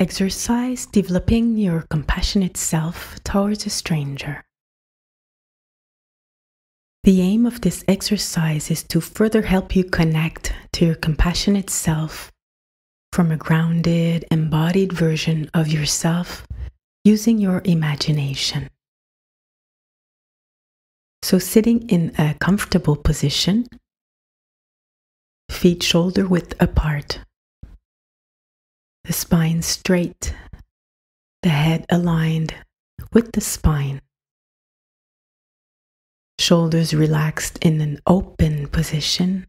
Exercise developing your compassionate self towards a stranger. The aim of this exercise is to further help you connect to your compassionate self from a grounded, embodied version of yourself using your imagination. So sitting in a comfortable position, feet shoulder width apart, the spine straight, the head aligned with the spine, shoulders relaxed in an open position,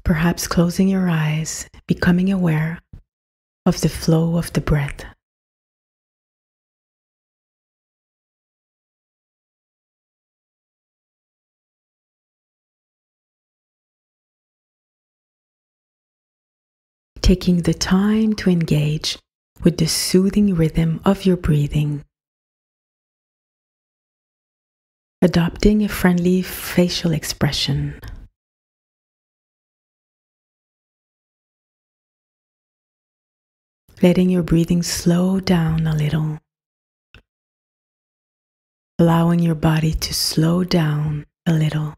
perhaps closing your eyes, becoming aware of the flow of the breath. Taking the time to engage with the soothing rhythm of your breathing. Adopting a friendly facial expression. Letting your breathing slow down a little. Allowing your body to slow down a little.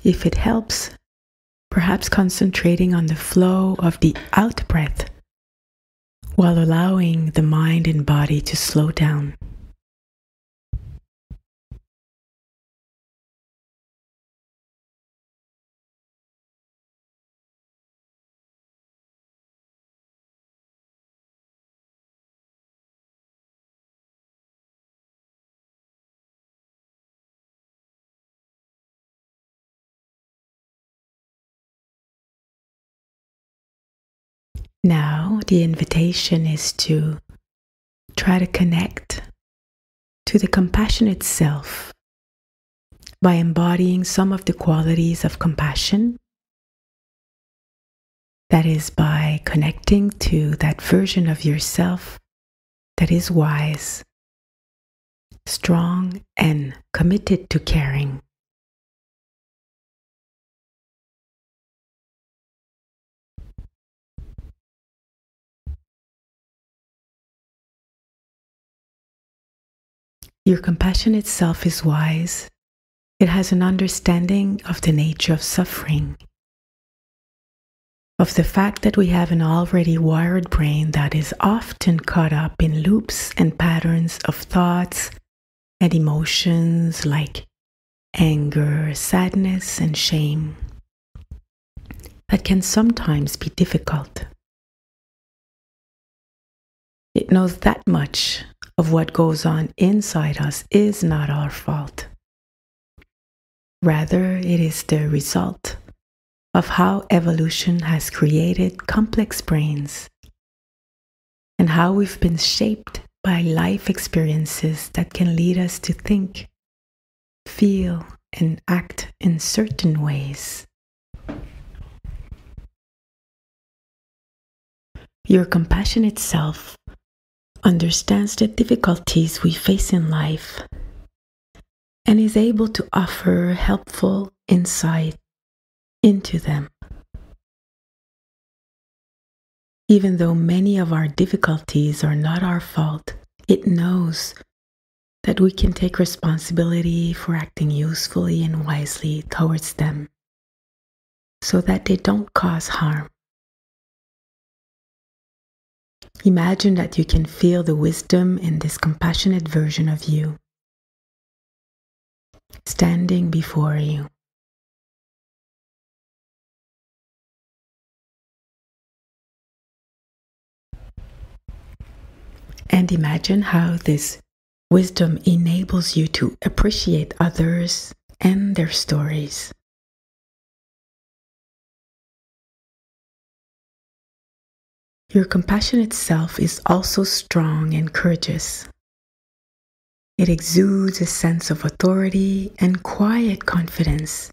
If it helps, perhaps concentrating on the flow of the out breath while allowing the mind and body to slow down. Now, the invitation is to try to connect to the compassionate self by embodying some of the qualities of compassion. That is, by connecting to that version of yourself that is wise, strong, and committed to caring. Your compassionate self is wise. It has an understanding of the nature of suffering, of the fact that we have an already wired brain that is often caught up in loops and patterns of thoughts and emotions like anger, sadness, and shame that can sometimes be difficult. It knows that much of what goes on inside us is not our fault. Rather, it is the result of how evolution has created complex brains and how we've been shaped by life experiences that can lead us to think, feel, and act in certain ways. Your compassionate self understands the difficulties we face in life and is able to offer helpful insight into them. Even though many of our difficulties are not our fault, it knows that we can take responsibility for acting usefully and wisely towards them so that they don't cause harm. Imagine that you can feel the wisdom in this compassionate version of you, standing before you. And imagine how this wisdom enables you to appreciate others and their stories. Your compassionate self is also strong and courageous. It exudes a sense of authority and quiet confidence,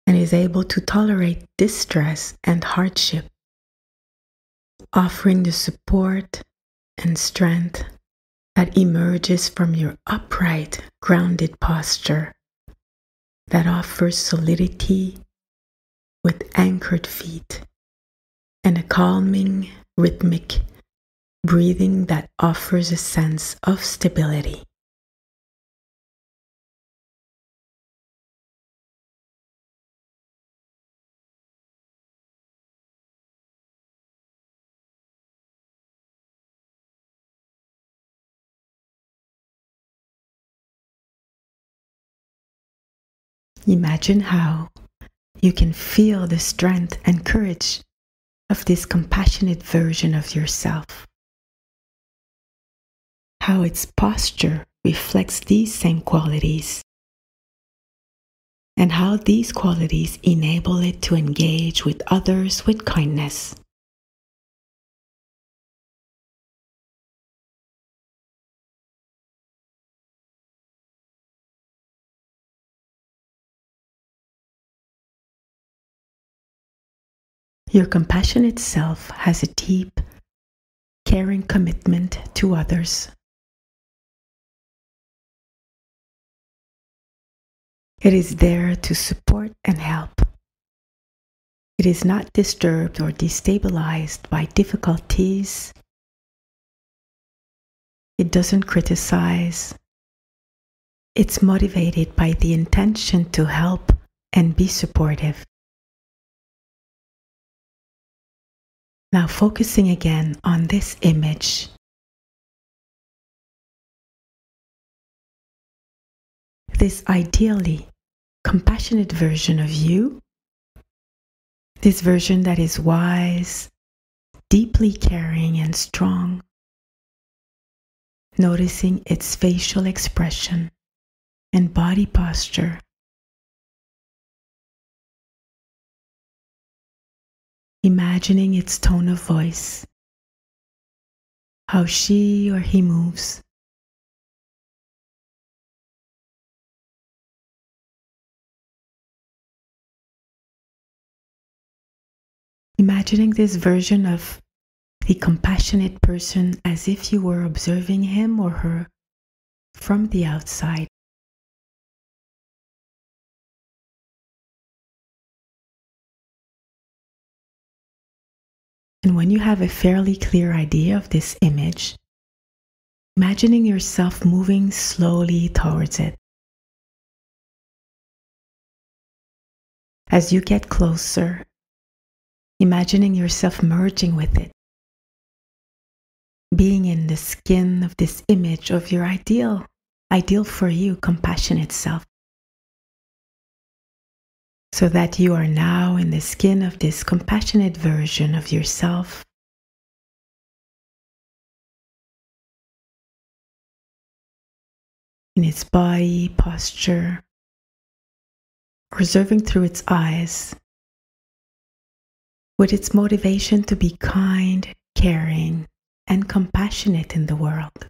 and is able to tolerate distress and hardship, offering the support and strength that emerges from your upright, grounded posture that offers solidity with anchored feet and a calming, rhythmic breathing that offers a sense of stability. Imagine how you can feel the strength and courage of this compassionate version of yourself. How its posture reflects these same qualities, and how these qualities enable it to engage with others with kindness. Your compassionate self has a deep, caring commitment to others. It is there to support and help. It is not disturbed or destabilized by difficulties. It doesn't criticize. It's motivated by the intention to help and be supportive. Now focusing again on this image. This ideally compassionate version of you, this version that is wise, deeply caring and strong, noticing its facial expression and body posture. Imagining its tone of voice, how she or he moves. Imagining this version of the compassionate person as if you were observing him or her from the outside. And when you have a fairly clear idea of this image, imagining yourself moving slowly towards it. As you get closer, imagining yourself merging with it, being in the skin of this image of your ideal for you, compassionate self. So that you are now in the skin of this compassionate version of yourself. In its body, posture, observing through its eyes, with its motivation to be kind, caring, and compassionate in the world.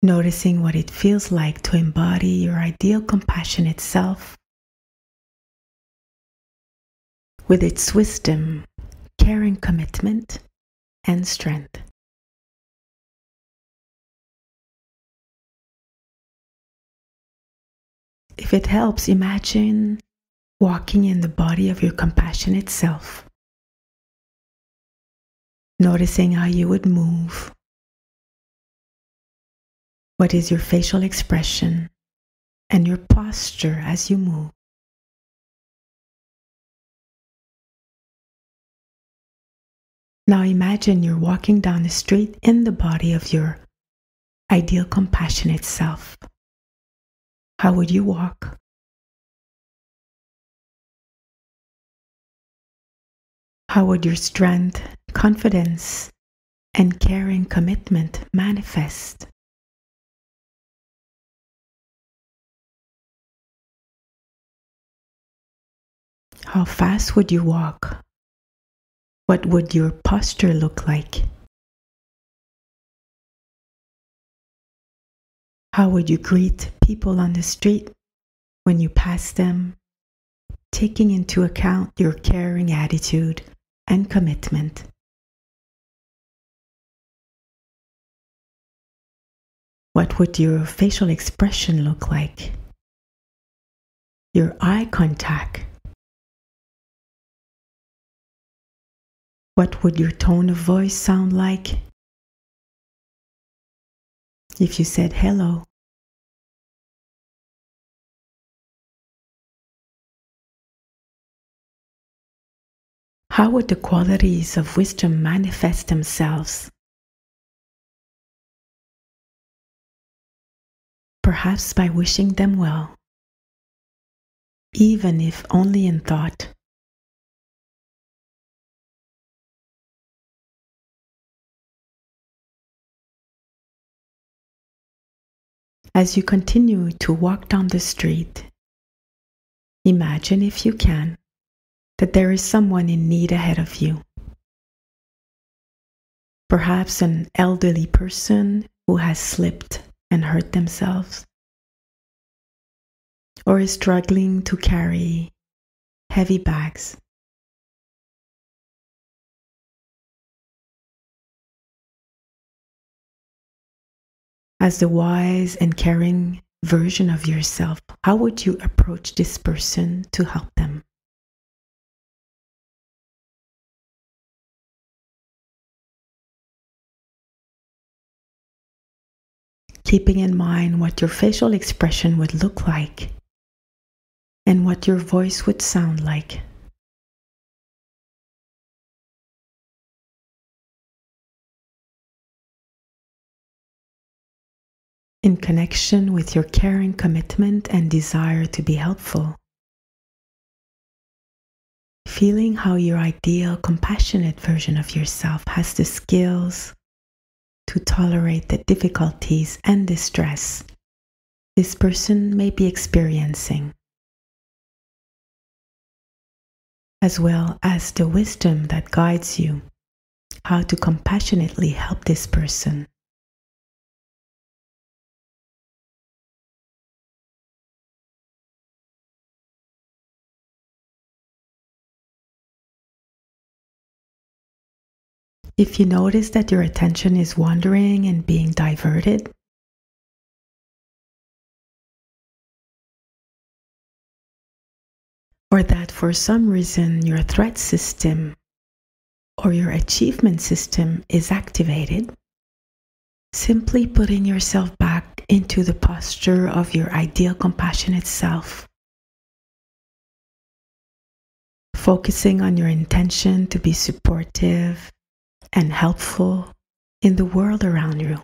Noticing what it feels like to embody your ideal compassionate self with its wisdom, caring commitment, and strength. If it helps, imagine walking in the body of your compassionate self, noticing how you would move. What is your facial expression and your posture as you move? Now imagine you're walking down the street in the body of your ideal compassionate self. How would you walk? How would your strength, confidence, and caring commitment manifest? How fast would you walk? What would your posture look like? How would you greet people on the street when you pass them, taking into account your caring attitude and commitment. What would your facial expression look like? Your eye contact? What would your tone of voice sound like if you said hello? How would the qualities of wisdom manifest themselves? Perhaps by wishing them well, even if only in thought. As you continue to walk down the street, imagine, if you can, that there is someone in need ahead of you. Perhaps an elderly person who has slipped and hurt themselves, or is struggling to carry heavy bags. As the wise and caring version of yourself, how would you approach this person to help them? Keeping in mind what your facial expression would look like and what your voice would sound like. In connection with your caring commitment and desire to be helpful. Feeling how your ideal, compassionate version of yourself has the skills to tolerate the difficulties and distress this person may be experiencing, as well as the wisdom that guides you how to compassionately help this person. If you notice that your attention is wandering and being diverted, or that for some reason your threat system or your achievement system is activated, simply putting yourself back into the posture of your ideal compassionate self, focusing on your intention to be supportive and helpful in the world around you.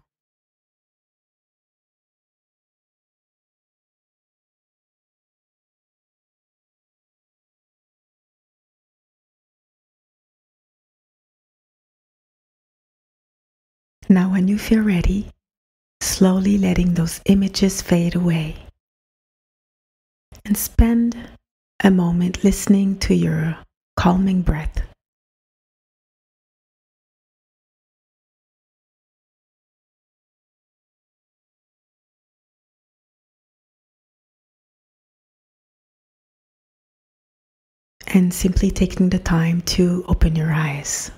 Now, when you feel ready, slowly letting those images fade away and spend a moment listening to your calming breath. And simply taking the time to open your eyes.